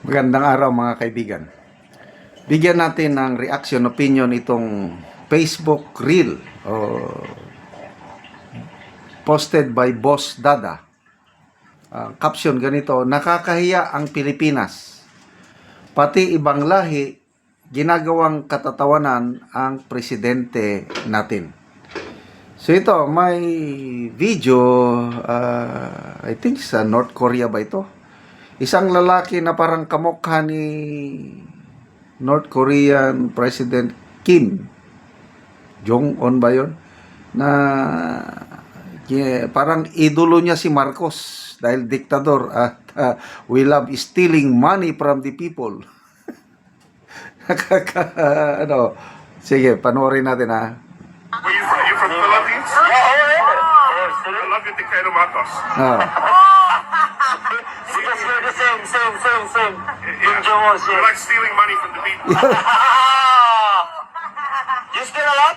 Magandang araw mga kaibigan. Bigyan natin ng reaction, opinion itong Facebook Reel posted by Boss Dada. Caption ganito, nakakahiya ang Pilipinas. Pati ibang lahi, ginagawang katatawanan ang presidente natin. So ito, may video, I think sa North Korea ba ito? Isang lalaki na parang kamukha ni North Korean President Kim Jong-un ba yun? Na parang idolo niya si Marcos dahil diktador at we love stealing money from the people. Ano? Sige, panoorin natin ha. Where you from? You from Philippines? I love you, Dictator Marcos. Because we're the same. Yeah. You like stealing money from the people. You steal a lot?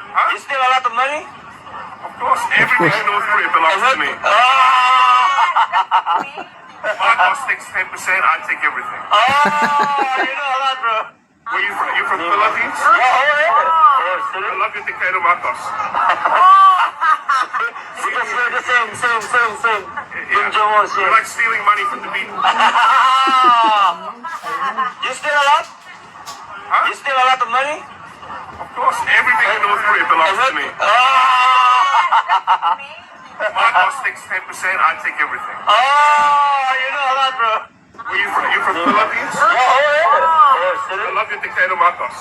Huh? You steal a lot of money? Of course, everything in North Korea belongs to me. Marcos takes 10%, I take everything. You know a lot, bro. Where you from? You from Philippines? I love you, Dictator Marcos. Because we're the same. Yeah. You like stealing money from the people. You steal a lot? Huh? You steal a lot of money? Of course, everything in North Korea belongs to me. Marcos takes 10%, I take everything. You know a lot, bro. Where you from? You from Philippines? I love you, Dictator Marcos.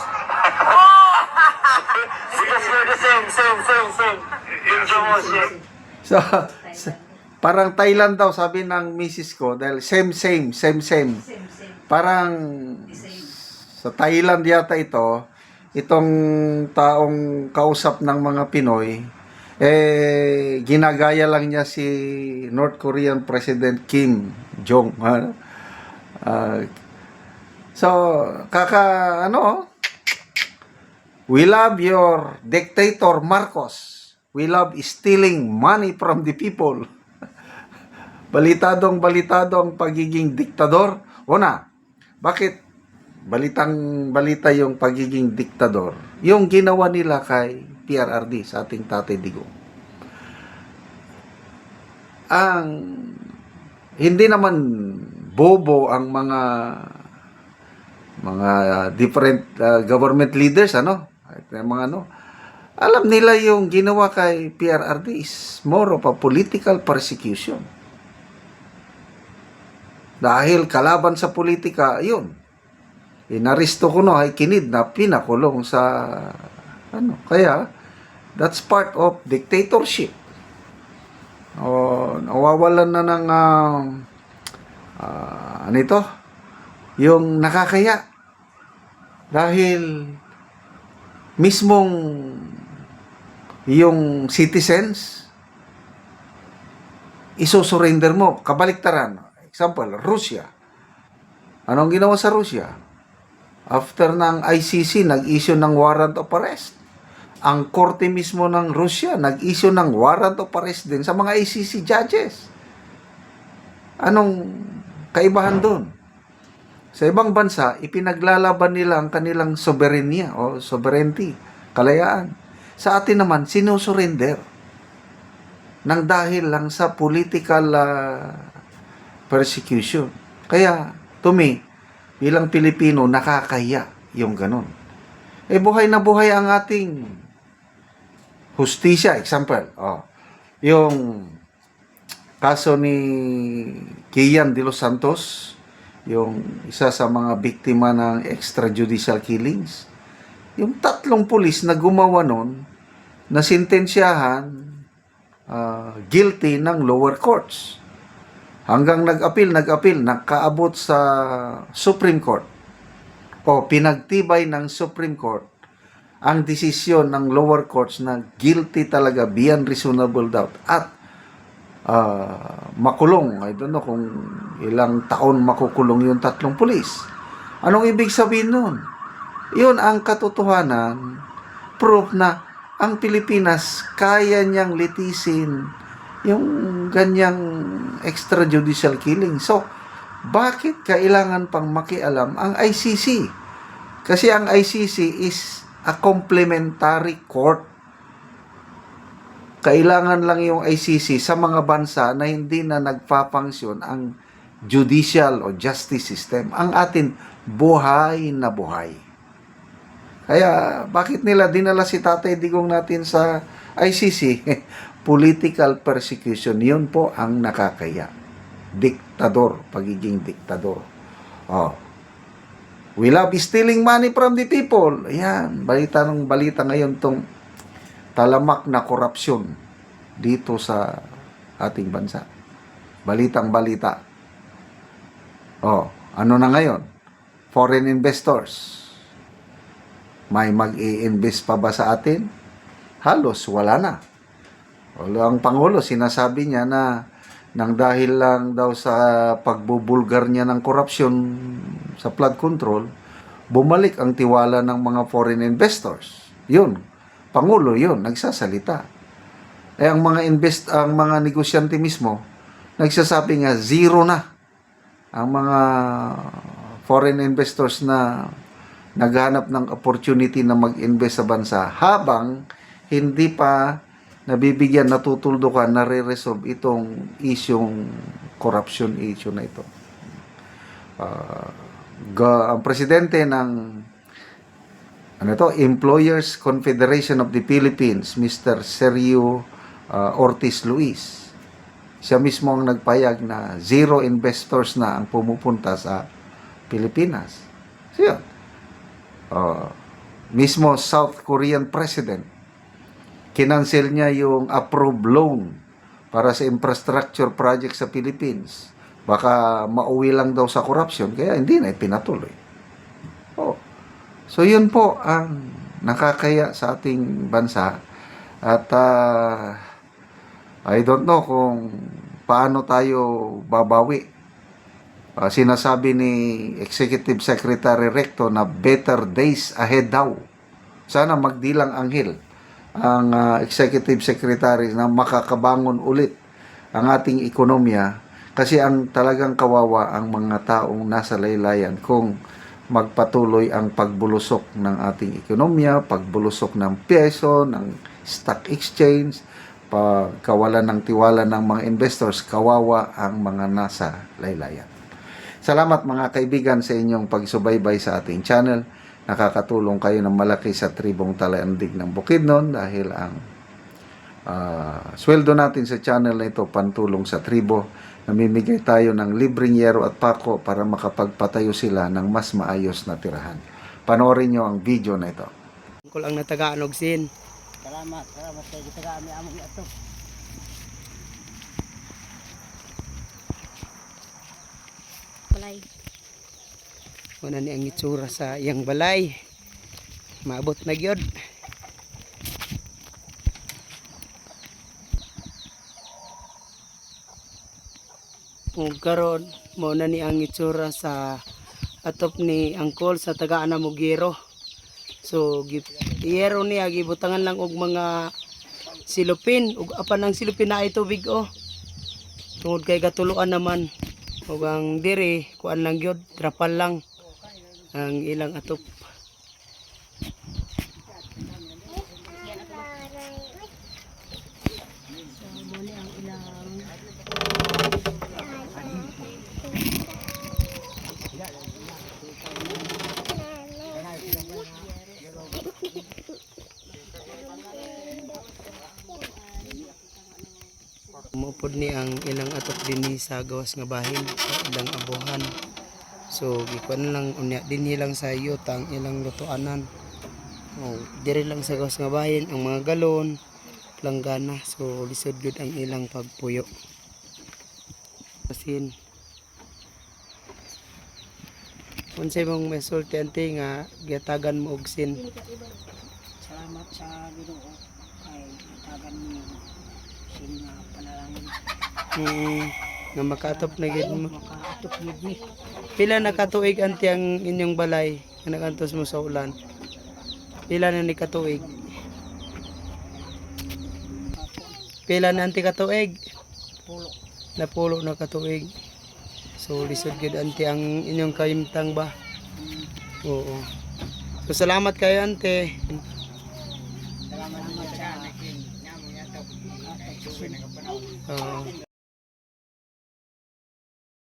Because we're the same. Yeah. So, parang Thailand daw sabi ng misis ko dahil same. Parang sa Thailand yata itong taong kausap ng mga Pinoy, ginagaya lang niya si North Korean President Kim Jong. So, we love your dictator Marcos. We love stealing money from the people. Balitado ang pagiging diktador. Una, bakit balita yung pagiging diktador? Yung ginawa nila kay PRRD sa ating Tatay Digong. Hindi naman bobo ang mga different government leaders, alam nila yung ginawa kay PRRD is more of a political persecution. Dahil kalaban sa politika, yun. Inaristo ko ay kinidnap, pinakulong sa Kaya, that's part of dictatorship. Nawawalan na ng yung nakakaya. Dahil mismong yung citizens isosurrender mo, kabaliktaran. Example, Russia. Anong ginawa sa Russia? After ng ICC, nag-issue ng warrant of arrest. Ang korte mismo ng Russia, nag-issue ng warrant of arrest din sa mga ICC judges. Anong kaibahan doon? Sa ibang bansa, ipinaglalaban nila ang kanilang soberenya o sovereignty, kalayaan. Sa atin naman, sinusurrender nang dahil lang sa political persecution. Kaya, to me, bilang Pilipino, nakakahiya yung ganun. Buhay na buhay ang ating hustisya. Example, yung kaso ni Kian de los Santos, yung isa sa mga biktima ng extrajudicial killings, yung 3 pulis na gumawa nun, na sintensyahan, guilty ng lower courts. Hanggang nag-appeal, nakaabot sa Supreme Court. Pinagtibay ng Supreme Court ang desisyon ng lower courts na guilty talaga beyond reasonable doubt at makulong. I don't know kung ilang taon makukulong yung 3 pulis. Anong ibig sabihin nun? Yun ang katotohanan, proof na ang Pilipinas kaya niyang litisin yung ganyang extrajudicial killing. So, bakit kailangan pang makialam ang ICC? Kasi ang ICC is a complementary court. Kailangan lang yung ICC sa mga bansa na hindi na nagpapangsyon ang judicial o justice system. Ang atin, buhay na buhay. Kaya, bakit nila dinala si Tatay Digong natin sa ICC? Political persecution. Yun po ang nakakaya. Diktador, pagiging diktador. Oh. We love stealing money from the people. Ayan, balita ngayon tong talamak na korupsyon dito sa ating bansa. Balitang balita. Oh, ano na ngayon? Foreign investors. May mag-i-invest pa ba sa atin? Halos wala na. Ang Pangulo, sinasabi niya na nang dahil lang daw sa pagbubulgar niya ng korupsyon sa flood control, bumalik ang tiwala ng mga foreign investors. Yun, Pangulo yun, nagsasalita. Ang mga negosyante mismo, nagsasabi nga zero na ang mga foreign investors na naghanap ng opportunity na mag-invest sa bansa habang hindi pa nabibigyan, natutuldukan, nare-resolve itong isyong corruption issue na ito. Ang presidente ng Employers Confederation of the Philippines, Mr. Sergio Ortiz Luis, siya mismo ang nagpayag na zero investors na ang pumupunta sa Pilipinas. So yun. Mismo South Korean President, kinansel niya yung approved loan para sa infrastructure project sa Philippines. Baka mauwi lang daw sa corruption, kaya hindi na ipinatuloy. So yun po ang nakakaya sa ating bansa. At I don't know kung paano tayo babawi. Sinasabi ni Executive Secretary Recto na better days ahead daw. Sana magdilang anghel ang Executive Secretary na makakabangon ulit ang ating ekonomiya, kasi ang talagang kawawa ang mga taong nasa laylayan kung magpatuloy ang pagbulusok ng ating ekonomiya, pagbulusok ng piso, ng stock exchange, pagkawalan ng tiwala ng mga investors, kawawa ang mga nasa laylayan. Salamat mga kaibigan sa inyong pagsubaybay sa ating channel. Nakakatulong kayo ng malaki sa tribong Talandig ng Bukidnon dahil ang sweldo natin sa channel na ito pantulong sa tribo. Namimigay tayo ng libreng yero at pako para makapagpatayo sila ng mas maayos na tirahan. Panoorin nyo ang video na ito. Ko lang natagaan og sin. Salamat kay gitagaan mi among ato. Balay. Wala ni ang itsura sa iyang balay. Maabot na gyud. Ug karon mo na ni ang itsura sa atop ni Angkol sa tagaan na Mugiro. So iyero niya gibutangan lang og mga silupin ug apan ang silupin na ay tubig tungod kay gatuluan naman ug ang diri kuan lang gyud trapal lang ang ilang atop. Mupod ni ang ilang atop dinhi sa gawas nga bahin sa ilang abuhan. So gikuan lang unya dinhi lang sa yutang ilang lutuanan. Diri lang sa gawas nga bahin ang mga galon, langgana. So lisod gud ang ilang pagpuyo. Pasin. Unsay mong mesulti ante nga giyatagan mo og sin? Salamat sa Ginoo kay tagan mi sin nga panalangin. Nga makaatop na gid mo. Makaatop gid mi. Pila na katuig anti ang inyong balay nga nagantos mo sa ulan? Pila na ni katuig? Pila na anti katuig? Pulo. Napulo na katuig. So lisod gid ante ang inyong kahimtang ba. Oo. So salamat kayo ante. Salamat sa Oo.